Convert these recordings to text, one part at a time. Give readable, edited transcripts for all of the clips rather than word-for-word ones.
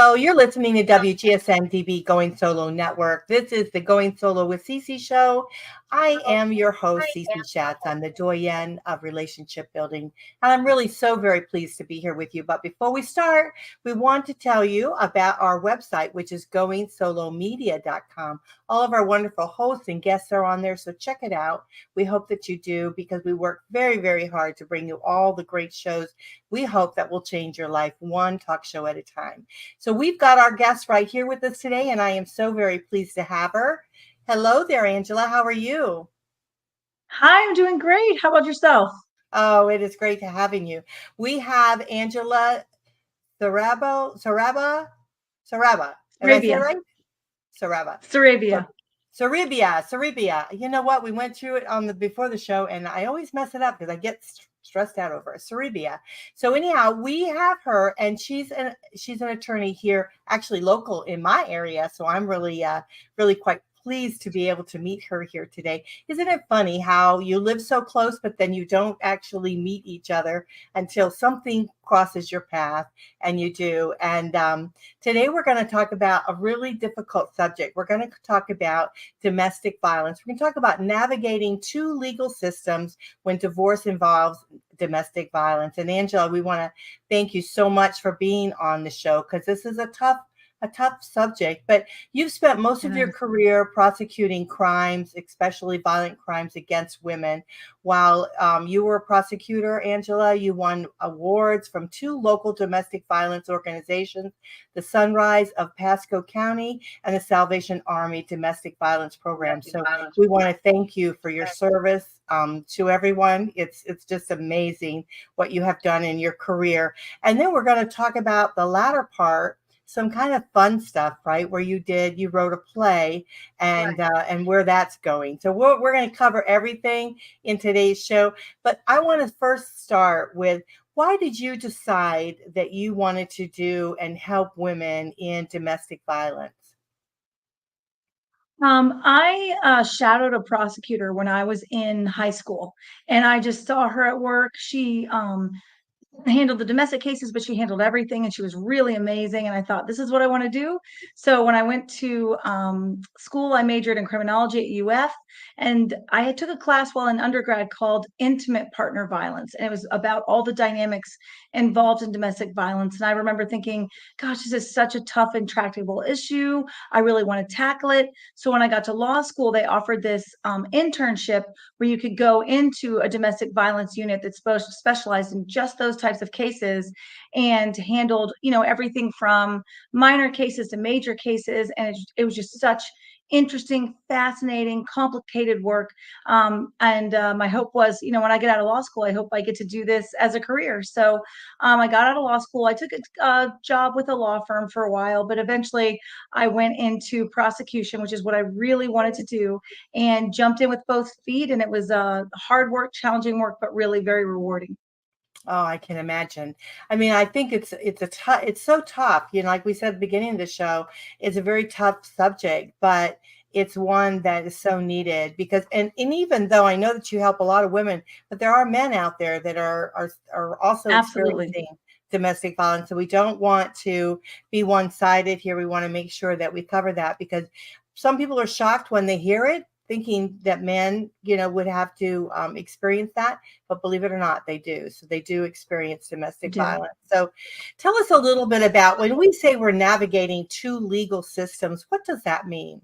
Hello, you're listening to WGSN-DB Going Solo Network. This is the Going Solo with Cece show. I am your host, Cece Shatz. I'm the Doyenne of relationship building, and I'm really so very pleased to be here with you. But before we start, we want to tell you about our website, which is goingsolonetwork.com. All of our wonderful hosts and guests are on there, so check it out. We hope that you do, because we work very, very hard to bring you all the great shows we hope that will change your life, one talk show at a time. So we've got our guest right here with us today, and I am so very pleased to have her. Hello there, Angela. How are you? Hi, I'm doing great. How about yourself? Oh, it is great to having you. We have Angela Saraba. Am I saying it Sarabia. right? Saraba. Sarabia. Sarabia. You know what? We went through it on the before the show, and I always mess it up because I get stressed out over it. Sarabia. So anyhow, we have her, and she's an attorney here, actually local in my area. So I'm really quite pleased to be able to meet her here today. Isn't it funny how you live so close, but then you don't actually meet each other until something crosses your path, and you do. And today we're going to talk about a really difficult subject. We're going to talk about domestic violence. We're going to talk about navigating two legal systems when divorce involves domestic violence. And Angela, we want to thank you so much for being on the show, because this is a tough subject, but you've spent most of your career prosecuting crimes, especially violent crimes against women. While you were a prosecutor, Angela, you won awards from two local domestic violence organizations, the Sunrise of Pasco County and the Salvation Army Domestic Violence Program. So we want to thank you for your service to everyone. It's just amazing what you have done in your career. And then we're going to talk about the latter part, some kind of fun stuff, right? Where you wrote a play, and where that's going. So we're going to cover everything in today's show. But I want to first start with, why did you decide that you wanted to do and help women in domestic violence? I shadowed a prosecutor when I was in high school, and I just saw her at work. She handled the domestic cases, but she handled everything, and she was really amazing. And I thought, this is what I want to do. So when I went to school, I majored in criminology at UF, and I took a class while in undergrad called Intimate Partner Violence, and it was about all the dynamics involved in domestic violence. And I remember thinking, gosh, this is such a tough, intractable issue. I really want to tackle it. So when I got to law school, they offered this internship where you could go into a domestic violence unit that's specialized in just those types of cases, and handled, everything from minor cases to major cases. And it was just such interesting, fascinating, complicated work. And my hope was, when I get out of law school, I hope I get to do this as a career. So I got out of law school. I took a job with a law firm for a while, but eventually I went into prosecution, which is what I really wanted to do, and jumped in with both feet. And it was hard work, challenging work, but really very rewarding. Oh, I can imagine. I mean, I think it's so tough. Like we said at the beginning of the show, it's a very tough subject, but it's one that is so needed, because and even though I know that you help a lot of women, but there are men out there that are also Absolutely. experiencing domestic violence. So we don't want to be one-sided here. We want to make sure that we cover that, because some people are shocked when they hear it, thinking that men, would have to experience that. But believe it or not, they do. So they do experience domestic violence. So tell us a little bit about, when we say we're navigating two legal systems, what does that mean?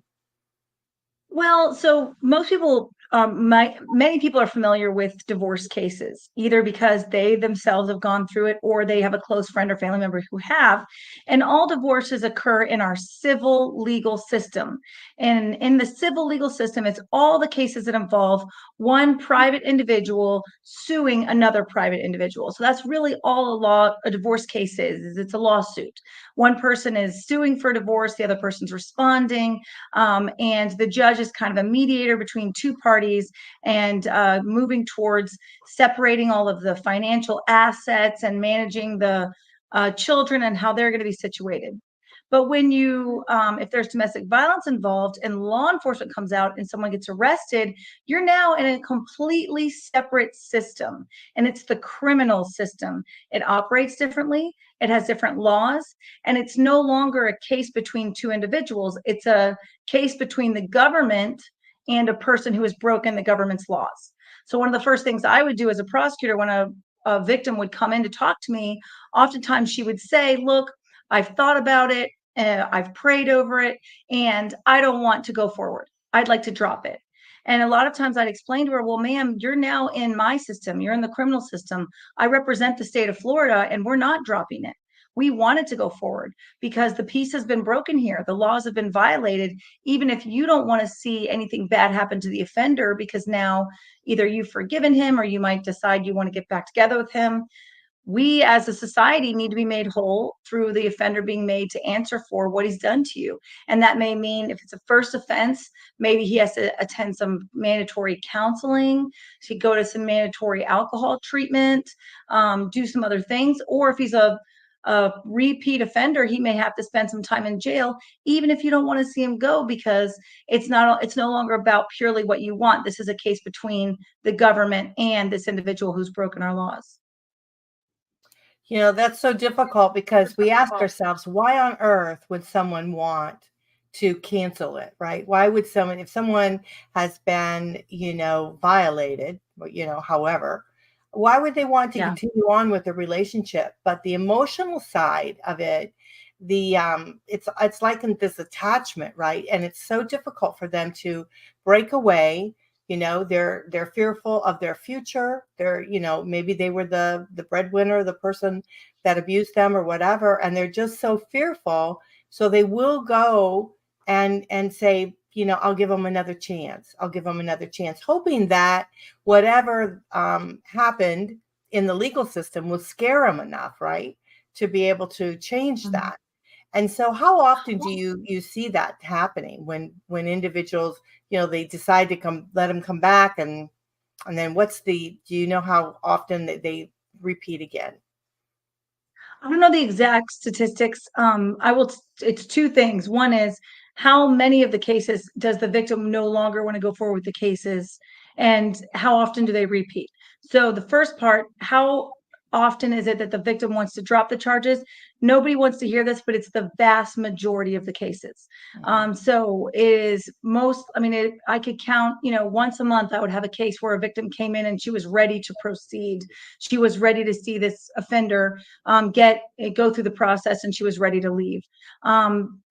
Well, so most people, many people are familiar with divorce cases, either because they themselves have gone through it, or they have a close friend or family member who have. And all divorces occur in our civil legal system. And in the civil legal system, it's all the cases that involve one private individual suing another private individual. So that's really all a divorce case is it's a lawsuit. One person is suing for divorce, the other person's responding, and the judge is kind of a mediator between two parties, and moving towards separating all of the financial assets and managing the children and how they're going to be situated. But when if there's domestic violence involved and law enforcement comes out and someone gets arrested, you're now in a completely separate system, and it's the criminal system. It operates differently. it has different laws, and it's no longer a case between two individuals. It's a case between the government and a person who has broken the government's laws. So one of the first things I would do as a prosecutor when a victim would come in to talk to me, oftentimes she would say, look, I've thought about it, I've prayed over it, and I don't want to go forward. I'd like to drop it. And a lot of times I'd explain to her, well, ma'am, you're now in my system. You're in the criminal system. I represent the state of Florida, and we're not dropping it. We wanted to go forward because the peace has been broken here. The laws have been violated. Even if you don't want to see anything bad happen to the offender, because now either you've forgiven him or you might decide you want to get back together with him, we as a society need to be made whole through the offender being made to answer for what he's done to you. And that may mean if it's a first offense, maybe he has to attend some mandatory counseling, to go to some mandatory alcohol treatment, do some other things. Or if he's a repeat offender, he may have to spend some time in jail, even if you don't want to see him go, because it's no longer about purely what you want. This is a case between the government and this individual who's broken our laws. That's so difficult because we ask ourselves, why on earth would someone want to cancel it, right? Why would someone, if someone has been, violated, however, why would they want to continue on with the relationship? But the emotional side of it, it's like this attachment, right? And it's so difficult for them to break away. They're fearful of their future. They're, maybe they were the breadwinner, the person that abused them or whatever, and they're just so fearful. So they will go and say, I'll give them another chance. I'll give them another chance, hoping that whatever happened in the legal system will scare them enough, right, to be able to change that. And so how often do you see that happening when individuals, they decide to let them come back, and then do you know how often they repeat again? I don't know the exact statistics. It's two things. One is how many of the cases does the victim no longer want to go forward with the cases, and how often do they repeat? So the first part, how often is it that the victim wants to drop the charges? Nobody wants to hear this, but it's the vast majority of the cases. So it is I could count, once a month I would have a case where a victim came in and she was ready to proceed. She was ready to see this offender go through the process, and she was ready to leave.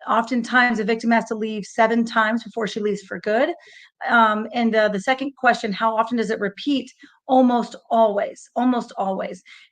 Oftentimes a victim has to leave 7 times before she leaves for good. And the second question, how often does it repeat? Almost always.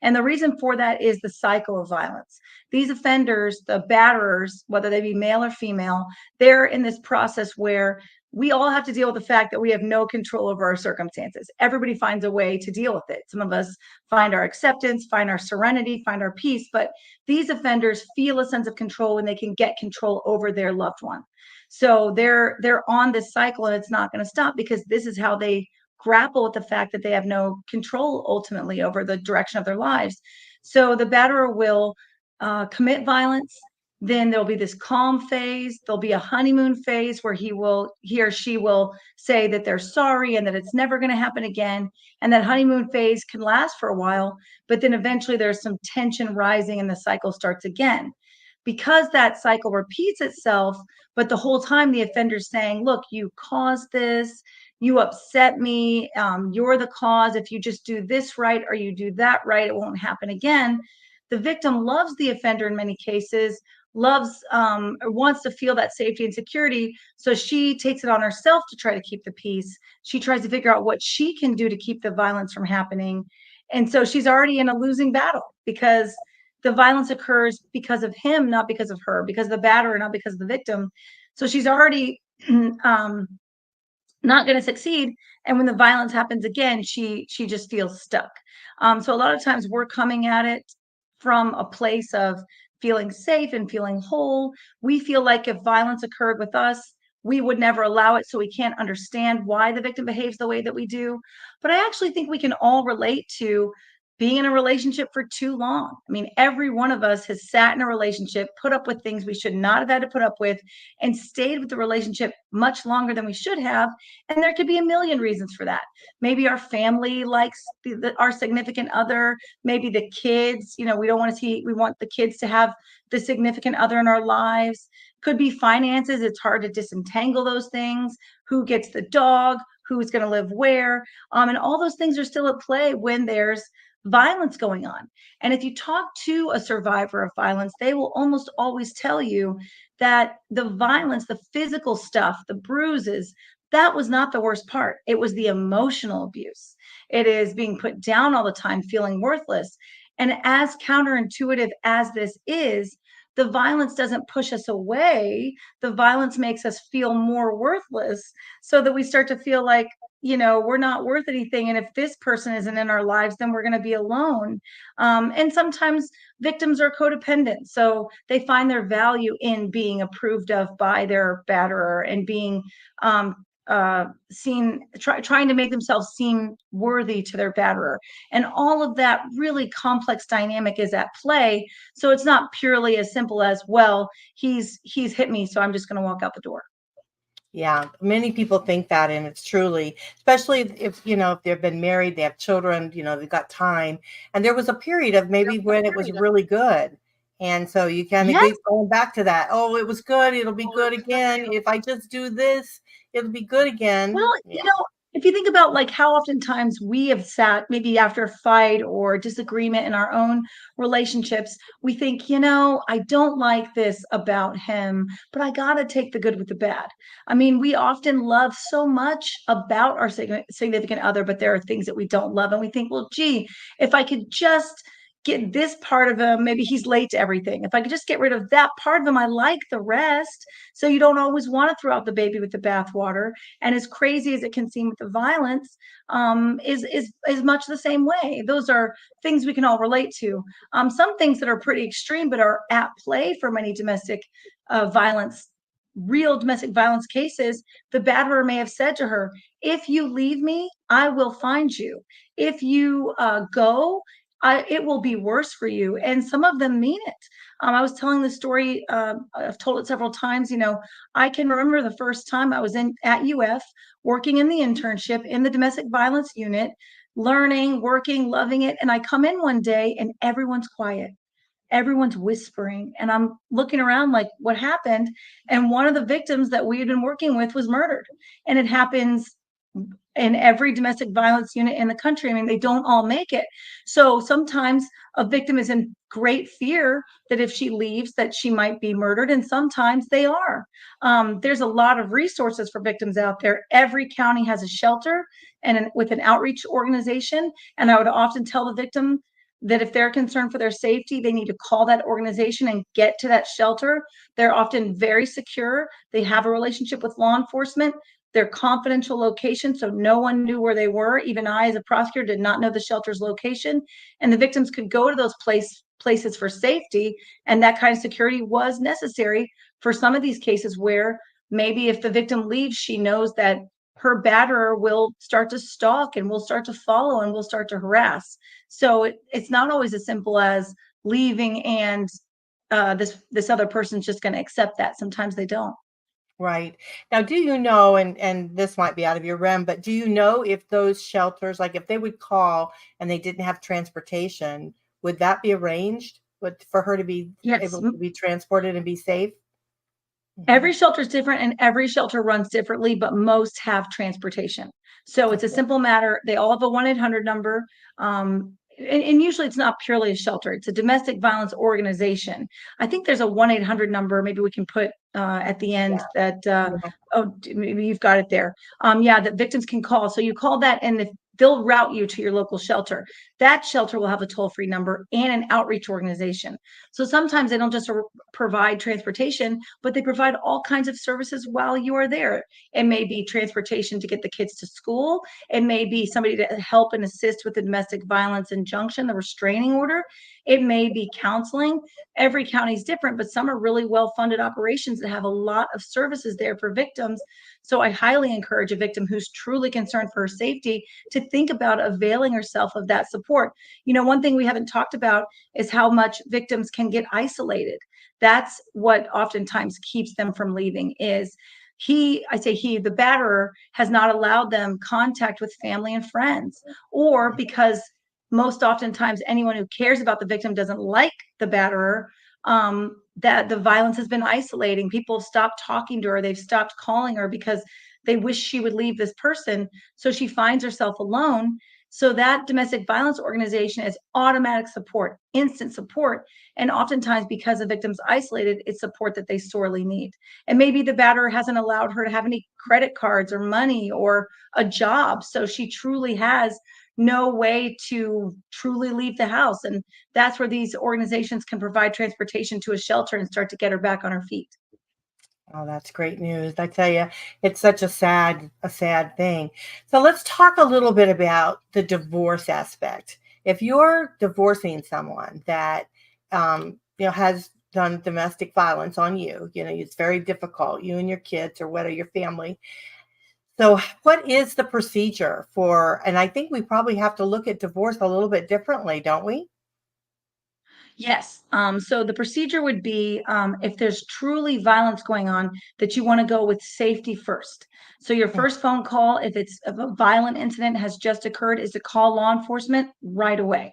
And the reason for that is the cycle of violence. These offenders, the batterers, whether they be male or female, they're in this process where we all have to deal with the fact that we have no control over our circumstances. Everybody finds a way to deal with it. Some of us find our acceptance, find our serenity, find our peace, but these offenders feel a sense of control when they can get control over their loved one. So they're on this cycle, and it's not going to stop, because this is how they grapple with the fact that they have no control ultimately over the direction of their lives. So the batterer will commit violence. Then there'll be this calm phase. There'll be a honeymoon phase where he or she will say that they're sorry and that it's never going to happen again. And that honeymoon phase can last for a while, but then eventually there's some tension rising and the cycle starts again. Because that cycle repeats itself, but the whole time the offender's saying, look, you caused this, you upset me, you're the cause. If you just do this right or you do that right, it won't happen again. The victim loves the offender in many cases, loves or wants to feel that safety and security. So she takes it on herself to try to keep the peace. She tries to figure out what she can do to keep the violence from happening. And so she's already in a losing battle, because the violence occurs because of him, not because of her, because of the batterer, not because of the victim. So she's already not going to succeed. And when the violence happens again, she just feels stuck. So a lot of times we're coming at it from a place of feeling safe and feeling whole. We feel like if violence occurred with us, we would never allow it. So we can't understand why the victim behaves the way that we do. But I actually think we can all relate to being in a relationship for too long. I mean, every one of us has sat in a relationship, put up with things we should not have had to put up with, and stayed with the relationship much longer than we should have. And there could be a million reasons for that. Maybe our family likes our significant other, maybe the kids, we don't want to see, we want the kids to have the significant other in our lives. Could be finances. It's hard to disentangle those things. Who gets the dog? Who's going to live where? And all those things are still at play when there's violence going on. And if you talk to a survivor of violence, they will almost always tell you that the violence, the physical stuff, the bruises, that was not the worst part. It was the emotional abuse. It is being put down all the time, feeling worthless. And as counterintuitive as this is, the violence doesn't push us away. The violence makes us feel more worthless, so that we start to feel like, we're not worth anything. And if this person isn't in our lives, then we're going to be alone. And sometimes victims are codependent. So they find their value in being approved of by their batterer and being trying to make themselves seem worthy to their batterer. And all of that really complex dynamic is at play. So it's not purely as simple as, well, he's hit me, so I'm just going to walk out the door. Yeah, many people think that, and it's truly, especially if they've been married, they have children, they've got time, and there was a period of maybe when it was really good, and so you kind of Yes. keep going back to that. Oh, it was good, it'll be good again. If I just do this, it'll be good again. Well, if you think about like how oftentimes we have sat maybe after a fight or disagreement in our own relationships, we think, I don't like this about him, but I got to take the good with the bad. I mean, we often love so much about our significant other, but there are things that we don't love. And we think, well, gee, if I could just get this part of him, maybe he's late to everything. If I could just get rid of that part of him, I like the rest. So you don't always want to throw out the baby with the bathwater. And as crazy as it can seem with the violence, is much the same way. Those are things we can all relate to. Some things that are pretty extreme, but are at play for many domestic violence, real domestic violence cases. The batterer may have said to her, if you leave me, I will find you. If you go, it will be worse for you. And some of them mean it. I was telling the story, I've told it several times. I can remember the first time I was at UF working in the internship in the domestic violence unit, learning, working, loving it. And I come in one day and everyone's quiet. Everyone's whispering. And I'm looking around like, what happened? And one of the victims that we had been working with was murdered. And it happens in every domestic violence unit in the country. I mean, they don't all make it. So sometimes a victim is in great fear that if she leaves, that she might be murdered. And sometimes they are. There's a lot of resources for victims out there. Every county has a shelter and with an outreach organization. And I would often tell the victim that if they're concerned for their safety, they need to call that organization and get to that shelter. They're often very secure. They have a relationship with law enforcement. Their confidential location, so no one knew where they were. Even I, as a prosecutor, did not know the shelter's location. And the victims could go to those places for safety. And that kind of security was necessary for some of these cases where maybe if the victim leaves, she knows that her batterer will start to stalk and will start to follow and will start to harass. So it's not always as simple as leaving and this other person's just going to accept that. Sometimes they don't. Right. Now, do you know, and this might be out of your realm, but do you know if those shelters, like if they would call and they didn't have transportation, would that be arranged for her to be able to be transported and be safe? Every shelter is different and every shelter runs differently, but most have transportation. So it's a simple matter. They all have a 1-800 number. And usually it's not purely a shelter. It's a domestic violence organization. I think there's a 1-800 number. Maybe we can put at the end that, oh, maybe you've got it there. That victims can call. So you call that and they'll route you to your local shelter. That shelter will have a toll-free number and an outreach organization. So sometimes they don't just provide transportation, but they provide all kinds of services while you are there. It may be transportation to get the kids to school. It may be somebody to help and assist with the domestic violence injunction, the restraining order. It may be counseling. Every county is different, but some are really well-funded operations that have a lot of services there for victims. So I highly encourage a victim who's truly concerned for her safety to think about availing herself of that support. One thing we haven't talked about is how much victims can get isolated. That's what oftentimes keeps them from leaving is the batterer has not allowed them contact with family and friends, or because most oftentimes anyone who cares about the victim doesn't like the batterer, that the violence has been isolating. People have stopped talking to her. They've stopped calling her because they wish she would leave this person. So she finds herself alone. So that domestic violence organization is automatic support, instant support. And oftentimes, because the victim's isolated, it's support that they sorely need. And maybe the batterer hasn't allowed her to have any credit cards or money or a job. So she truly has no way to truly leave the house. And that's where these organizations can provide transportation to a shelter and start to get her back on her feet. Oh, that's great news. I tell you, it's such a sad thing. So let's talk a little bit about the divorce aspect. If you're divorcing someone that, has done domestic violence on you, it's very difficult, you and your kids or whether your family. So what is the procedure for, and I think we probably have to look at divorce a little bit differently, don't we? Yes. So the procedure would be if there's truly violence going on, that you want to go with safety first. So your first phone call, if a violent incident has just occurred, is to call law enforcement right away.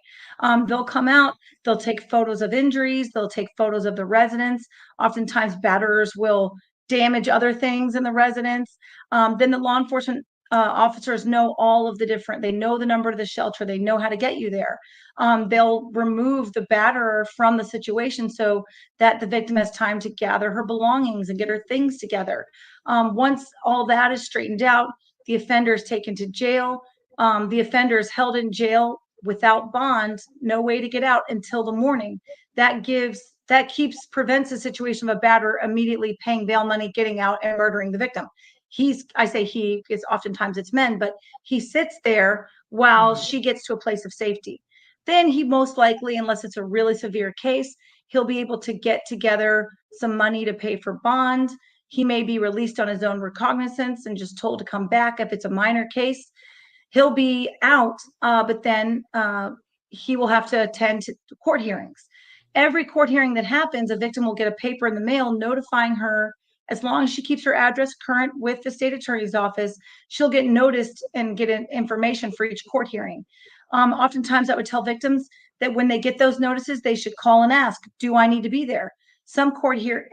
They'll come out, they'll take photos of injuries, they'll take photos of the residents. Oftentimes, batterers will damage other things in the residence. Then the law enforcement officers know they know the number of the shelter, they know how to get you there. They'll remove the batterer from the situation so that the victim has time to gather her belongings and get her things together. Once all that is straightened out, the offender is taken to jail. The offender is held in jail without bond, no way to get out until the morning. Prevents the situation of a batterer immediately paying bail money, getting out, and murdering the victim. Because oftentimes it's men, but he sits there while she gets to a place of safety. Then he most likely, unless it's a really severe case, he'll be able to get together some money to pay for bond. He may be released on his own recognizance and just told to come back if it's a minor case. He'll be out, but then he will have to attend to court hearings. Every court hearing that happens, a victim will get a paper in the mail notifying her. As long as she keeps her address current with the state attorney's office, she'll get noticed and get information for each court hearing. Oftentimes, I would tell victims that when they get those notices, they should call and ask, do I need to be there?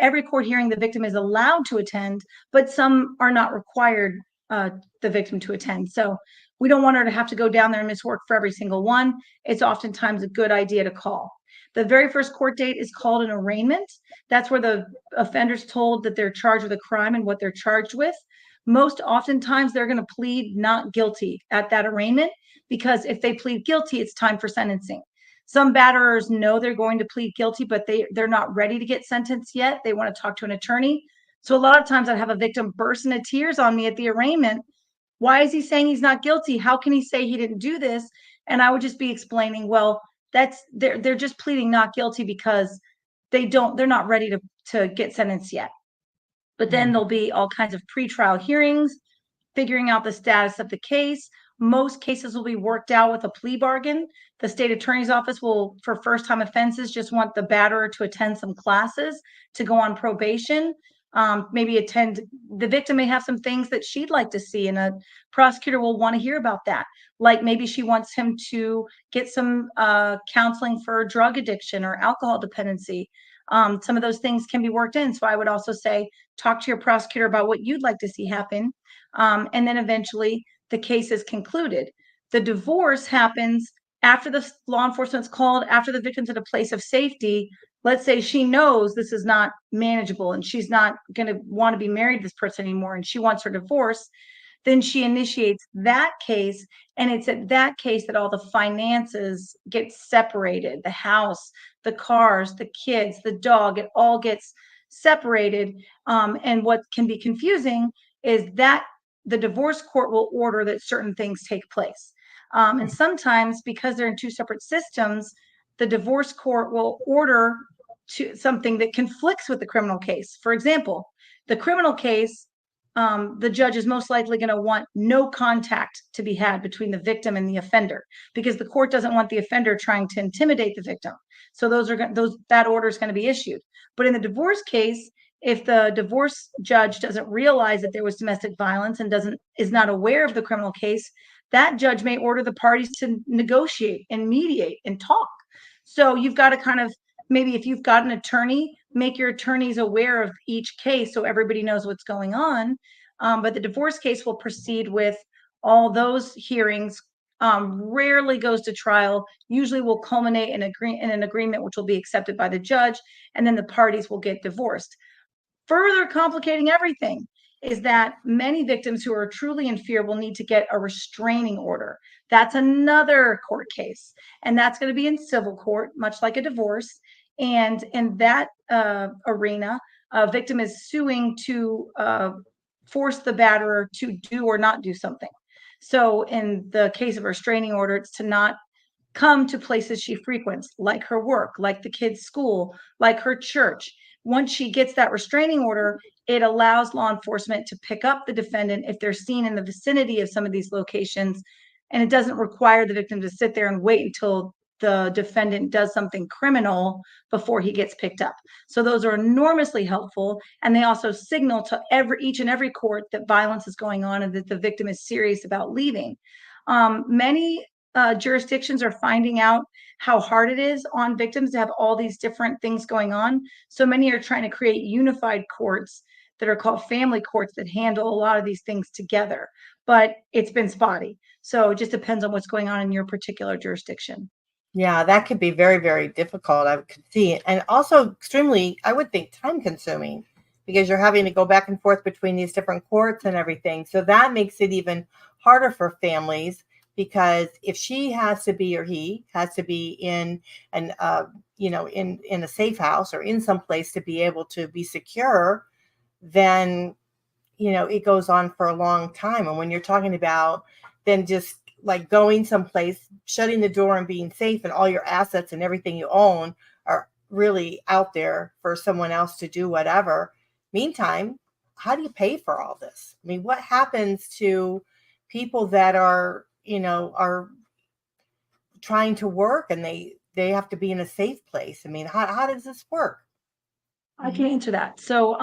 Every court hearing the victim is allowed to attend, but some are not required the victim to attend. So we don't want her to have to go down there and miss work for every single one. It's oftentimes a good idea to call. The very first court date is called an arraignment. That's where the offender's told that they're charged with a crime and what they're charged with. Most oftentimes, they're going to plead not guilty at that arraignment, because if they plead guilty, it's time for sentencing. Some batterers know they're going to plead guilty, but they're not ready to get sentenced yet. They want to talk to an attorney. So a lot of times I'd have a victim burst into tears on me at the arraignment. Why is he saying he's not guilty? How can he say he didn't do this? And I would just be explaining, well, they're just pleading not guilty because they're not ready to get sentenced yet. But then there'll be all kinds of pretrial hearings, figuring out the status of the case. Most cases will be worked out with a plea bargain. The state attorney's office will, for first-time offenses, just want the batterer to attend some classes to go on probation. The victim may have some things that she'd like to see, and a prosecutor will want to hear about that. Like maybe she wants him to get some counseling for drug addiction or alcohol dependency. Some of those things can be worked in. So I would also say, talk to your prosecutor about what you'd like to see happen. And then eventually the case is concluded. The divorce happens after the law enforcement's called, after the victim's at a place of safety. Let's say she knows this is not manageable and she's not going to want to be married to this person anymore and she wants her divorce. Then she initiates that case, and it's at that case that all the finances get separated. The house, the cars, the kids, the dog, it all gets separated. And what can be confusing is that the divorce court will order that certain things take place. And sometimes, because they're in two separate systems, the divorce court will order to something that conflicts with the criminal case. For example, the criminal case, the judge is most likely going to want no contact to be had between the victim and the offender, because the court doesn't want the offender trying to intimidate the victim. So that order is going to be issued. But in the divorce case, if the divorce judge doesn't realize that there was domestic violence and is not aware of the criminal case, that judge may order the parties to negotiate and mediate and talk. So you've got to kind of, maybe if you've got an attorney, make your attorneys aware of each case so everybody knows what's going on. But the divorce case will proceed with all those hearings, rarely goes to trial, usually will culminate in an agreement which will be accepted by the judge, and then the parties will get divorced. Further complicating everything is that many victims who are truly in fear will need to get a restraining order. That's another court case, and that's going to be in civil court, much like a divorce. And in that arena, a victim is suing to force the batterer to do or not do something. So in the case of a restraining order, it's to not come to places she frequents, like her work, like the kids' school, like her church. Once she gets that restraining order, it allows law enforcement to pick up the defendant if they're seen in the vicinity of some of these locations. And it doesn't require the victim to sit there and wait until the defendant does something criminal before he gets picked up. So those are enormously helpful. And they also signal to each and every court that violence is going on and that the victim is serious about leaving. Many jurisdictions are finding out how hard it is on victims to have all these different things going on. So many are trying to create unified courts that are called family courts that handle a lot of these things together. But it's been spotty. So it just depends on what's going on in your particular jurisdiction. Yeah, that could be very, very difficult. I could see. And also extremely, I would think, time consuming, because you're having to go back and forth between these different courts and everything. So that makes it even harder for families, because if she has to be, or he has to be in an in a safe house or in some place to be able to be secure, then it goes on for a long time. And when you're talking about then just like going someplace, shutting the door and being safe, and all your assets and everything you own are really out there for someone else to do whatever. Meantime, how do you pay for all this? I mean, what happens to people that are trying to work and they have to be in a safe place? I mean, how does this work? I can answer that. So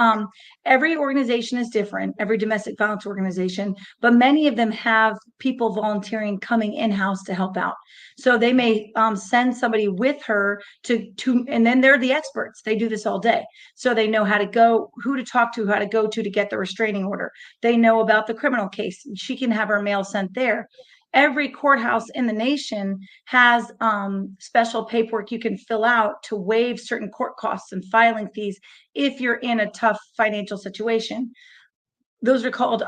every organization is different, every domestic violence organization, but many of them have people volunteering coming in-house to help out. So they may send somebody with her to, and then they're the experts. They do this all day. So they know how to go, who to talk to, how to go to get the restraining order. They know about the criminal case. She can have her mail sent there. Every courthouse in the nation has special paperwork you can fill out to waive certain court costs and filing fees if you're in a tough financial situation. Those are called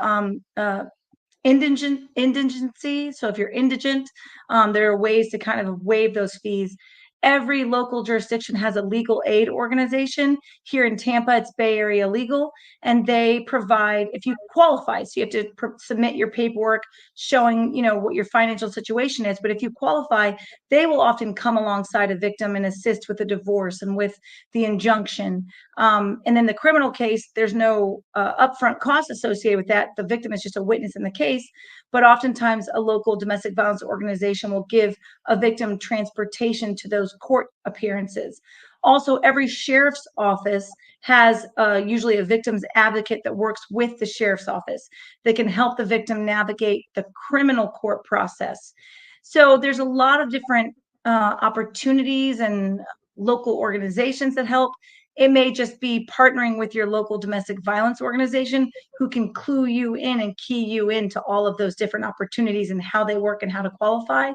indigency. So if you're indigent, there are ways to kind of waive those fees. Every local jurisdiction has a legal aid organization. Here in Tampa, it's Bay Area Legal, and they provide, if you qualify, so you have to submit your paperwork showing, what your financial situation is. But if you qualify, they will often come alongside a victim and assist with the divorce and with the injunction. And then the criminal case, there's no upfront cost associated with that. The victim is just a witness in the case. But oftentimes a local domestic violence organization will give a victim transportation to those court appearances. Also, every sheriff's office has usually a victim's advocate that works with the sheriff's office that can help the victim navigate the criminal court process. So there's a lot of different opportunities and local organizations that help. It may just be partnering with your local domestic violence organization who can clue you in and key you into all of those different opportunities and how they work and how to qualify.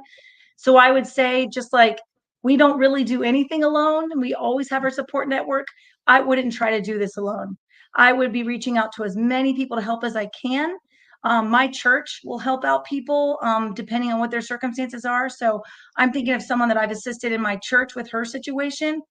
So I would say, just like we don't really do anything alone, and we always have our support network, I wouldn't try to do this alone. I would be reaching out to as many people to help as I can. My church will help out people depending on what their circumstances are. So I'm thinking of someone that I've assisted in my church with her situation.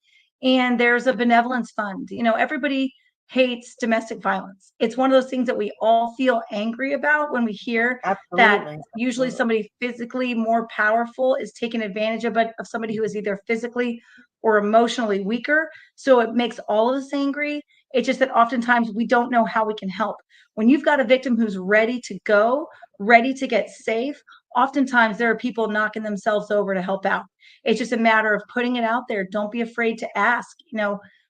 And there's a benevolence fund. Everybody hates domestic violence. It's one of those things that we all feel angry about when we hear that Absolutely. usually Absolutely. somebody physically more powerful is taken advantage of, but of somebody who is either physically or emotionally weaker. So it makes all of us angry. It's just that oftentimes we don't know how we can help. When you've got a victim who's ready to go, ready to get safe, oftentimes there are people knocking themselves over to help out. It's just a matter of putting it out there. Don't be afraid to ask.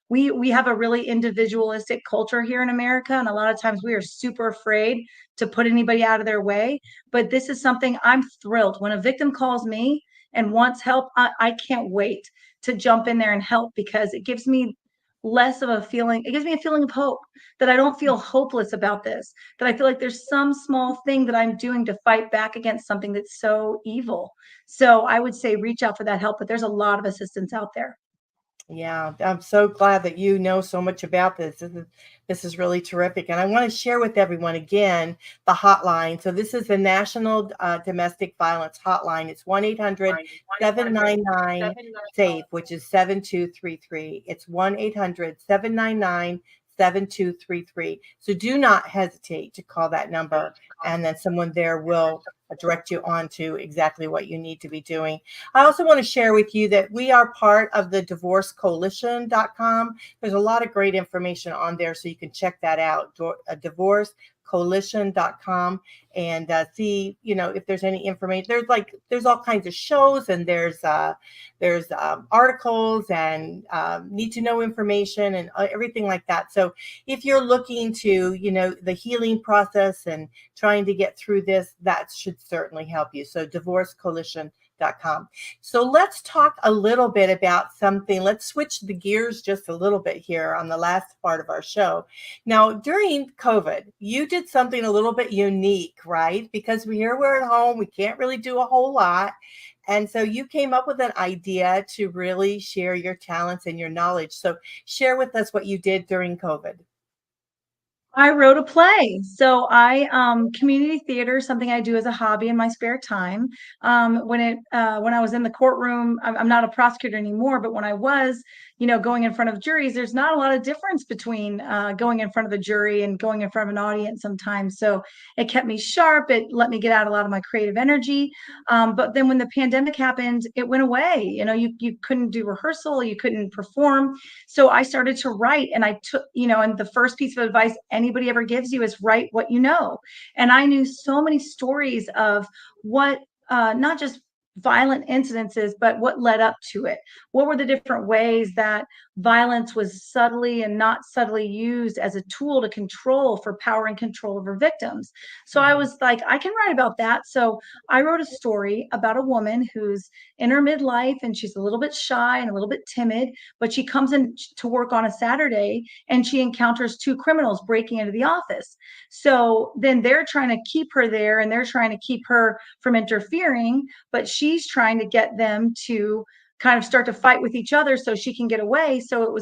We have a really individualistic culture here in America, and a lot of times we are super afraid to put anybody out of their way. But this is something I'm thrilled when a victim calls me and wants help. I can't wait to jump in there and help, because it gives me less of a feeling. It gives me a feeling of hope, that I don't feel hopeless about this, that I feel like there's some small thing that I'm doing to fight back against something that's so evil. So I would say reach out for that help, but there's a lot of assistance out there. Yeah, I'm so glad that you know so much about this. This is really terrific. And I want to share with everyone again the hotline. So this is the National Domestic Violence Hotline. It's 1-800-799-SAFE, which is 7233. It's 1-800-799-7233. So do not hesitate to call that number, and then someone there will direct you on to exactly what you need to be doing. I also want to share with you that we are part of the divorcecoalition.com. There's a lot of great information on there, so you can check that out, divorcecoalition.com, and see, if there's any information. There's all kinds of shows, and there's articles and need to know information and everything like that. So if you're looking to, the healing process and trying to get through this, that should certainly help you. So divorcecoalition.com. So let's talk a little bit about something. Let's switch the gears just a little bit here on the last part of our show. Now, during COVID, you did something a little bit unique, right? Because we're at home, we can't really do a whole lot. And so you came up with an idea to really share your talents and your knowledge. So share with us what you did during COVID. I wrote a play. So community theater is something I do as a hobby in my spare time. When I was in the courtroom, I'm not a prosecutor anymore, but when I was, going in front of juries, there's not a lot of difference between going in front of a jury and going in front of an audience sometimes. So it kept me sharp. It let me get out a lot of my creative energy. But then when the pandemic happened, it went away. You couldn't do rehearsal, you couldn't perform. So I started to write, and I took, and the first piece of advice anybody ever gives you is write what you know. And I knew so many stories of what, not just violent incidences, but what led up to it. What were the different ways that violence was subtly and not subtly used as a tool to control, for power and control over victims? So I was like, I can write about that. So I wrote a story about a woman who's in her midlife, and she's a little bit shy and a little bit timid, but she comes in to work on a Saturday, and she encounters two criminals breaking into the office. So then they're trying to keep her there, and they're trying to keep her from interfering, but she's trying to get them to kind of start to fight with each other so she can get away. So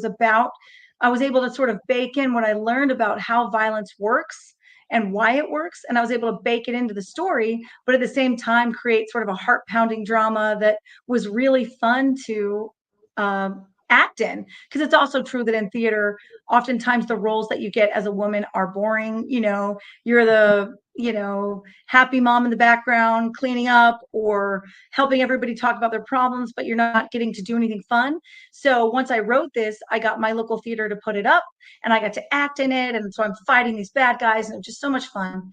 I was able to sort of bake in what I learned about how violence works and why it works. And I was able to bake it into the story, but at the same time create sort of a heart pounding drama that was really fun to act in. Because it's also true that in theater, oftentimes the roles that you get as a woman are boring. You're the, happy mom in the background cleaning up or helping everybody talk about their problems, but you're not getting to do anything fun. So once I wrote this, I got my local theater to put it up, and I got to act in it. And so I'm fighting these bad guys, and it was just so much fun.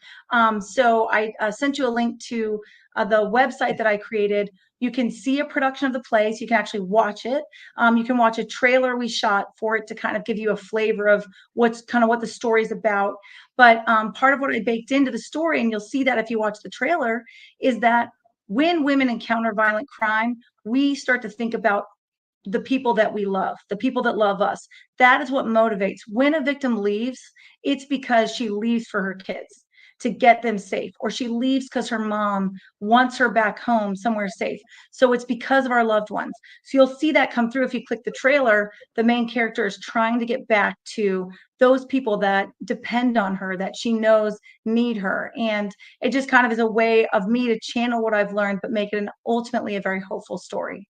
So I sent you a link to the website that I created. You can see a production of the play, so you can actually watch it. You can watch a trailer we shot for it to kind of give you a flavor of what the story's about. But part of what I baked into the story, and you'll see that if you watch the trailer, is that when women encounter violent crime, we start to think about the people that we love, the people that love us. That is what motivates. When a victim leaves, it's because she leaves for her kids to get them safe, or she leaves because her mom wants her back home somewhere safe. So it's because of our loved ones. So you'll see that come through if you click the trailer. The main character is trying to get back to those people that depend on her, that she knows need her. And it just kind of is a way of me to channel what I've learned, but make it ultimately a very hopeful story.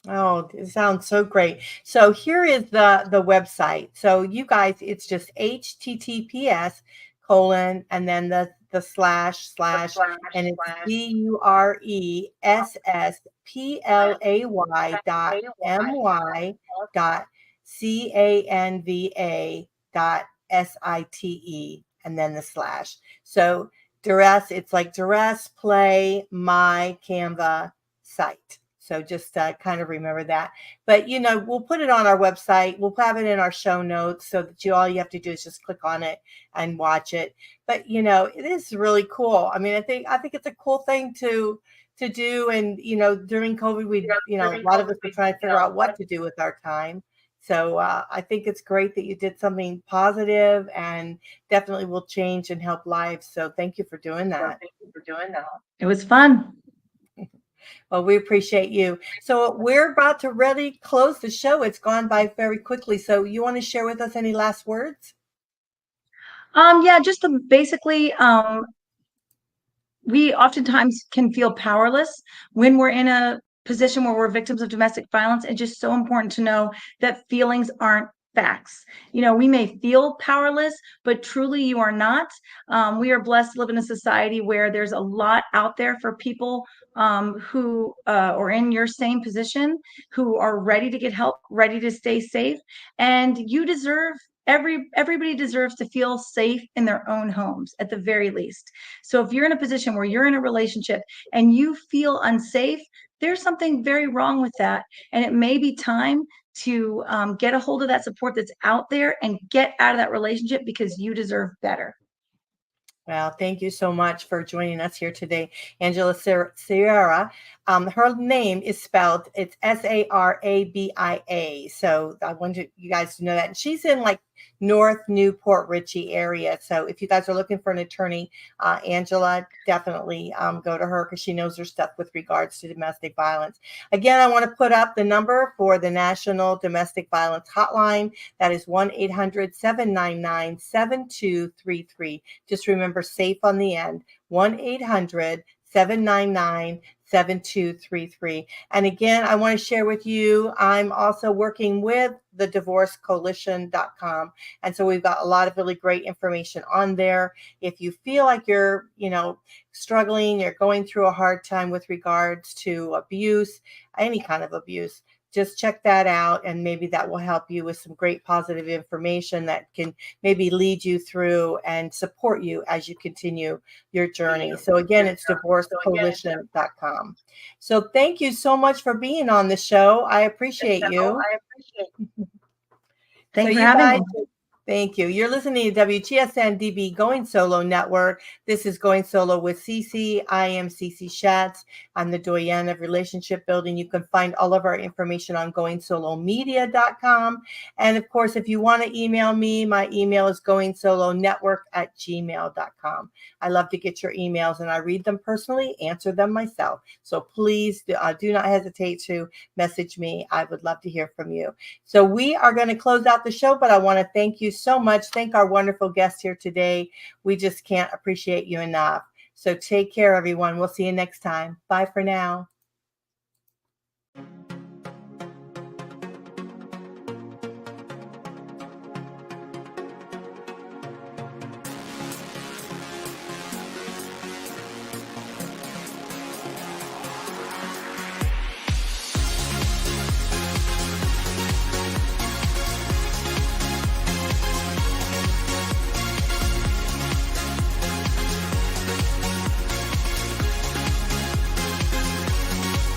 Oh, it sounds so great. So here is the website. So you guys, it's just HTTPS colon and then the slash and it's DURESSPLAY.MY.CANVA.SITE and then the slash. So Duress, it's like Duress Play My Canva site. So just kind of remember that. But, we'll put it on our website. We'll have it in our show notes so that all you have to do is just click on it and watch it. But, it is really cool. I mean, I think it's a cool thing to do. And, during COVID, a lot of us were trying to figure out what to do with our time. So I think it's great that you did something positive and definitely will change and help lives. So thank you for doing that. It was fun. Well, we appreciate you. So we're about to really close the show. It's gone by very quickly. So you want to share with us any last words? Yeah, just basically, we oftentimes can feel powerless when we're in a position where we're victims of domestic violence. It's just so important to know that feelings aren't facts. We may feel powerless, but truly you are not. We are blessed to live in a society where there's a lot out there for people who are in your same position, who are ready to get help, ready to stay safe. And you deserve everybody deserves to feel safe in their own homes at the very least. So if you're in a position where you're in a relationship and you feel unsafe, there's something very wrong with that. And it may be time to get a hold of that support that's out there and get out of that relationship because you deserve better. Well, thank you so much for joining us here today, Angela Sierra. Her name is spelled, it's Sarabia. So I wanted you guys to know that. And she's in like North Newport Richey area. So if you guys are looking for an attorney, Angela, definitely go to her because she knows her stuff with regards to domestic violence. Again, I want to put up the number for the National Domestic Violence Hotline. That is 1-800-799-7233. Just remember, safe on the end, 1-800-799-7233. And again, I want to share with you, I'm also working with the divorcecoalition.com. And so we've got a lot of really great information on there. If you feel like you're, struggling, you're going through a hard time with regards to abuse, any kind of abuse, just check that out, and maybe that will help you with some great positive information that can maybe lead you through and support you as you continue your journey. So again, it's divorcecoalition.com. So thank you so much for being on the show. I appreciate you. Thanks for having me. Thank you. You're listening to WGSN-DB Going Solo Network. This is Going Solo with Cece. I am Cece Shatz. I'm the Doyenne of Relationship Building. You can find all of our information on goingsolonetwork.com. And of course, if you want to email me, my email is goingsolonetwork@gmail.com. I love to get your emails and I read them personally, answer them myself. So please do not hesitate to message me. I would love to hear from you. So we are going to close out the show, but I want to thank you so much. Thank our wonderful guest here today. We just can't appreciate you enough. So take care, everyone. We'll see you next time. Bye for now.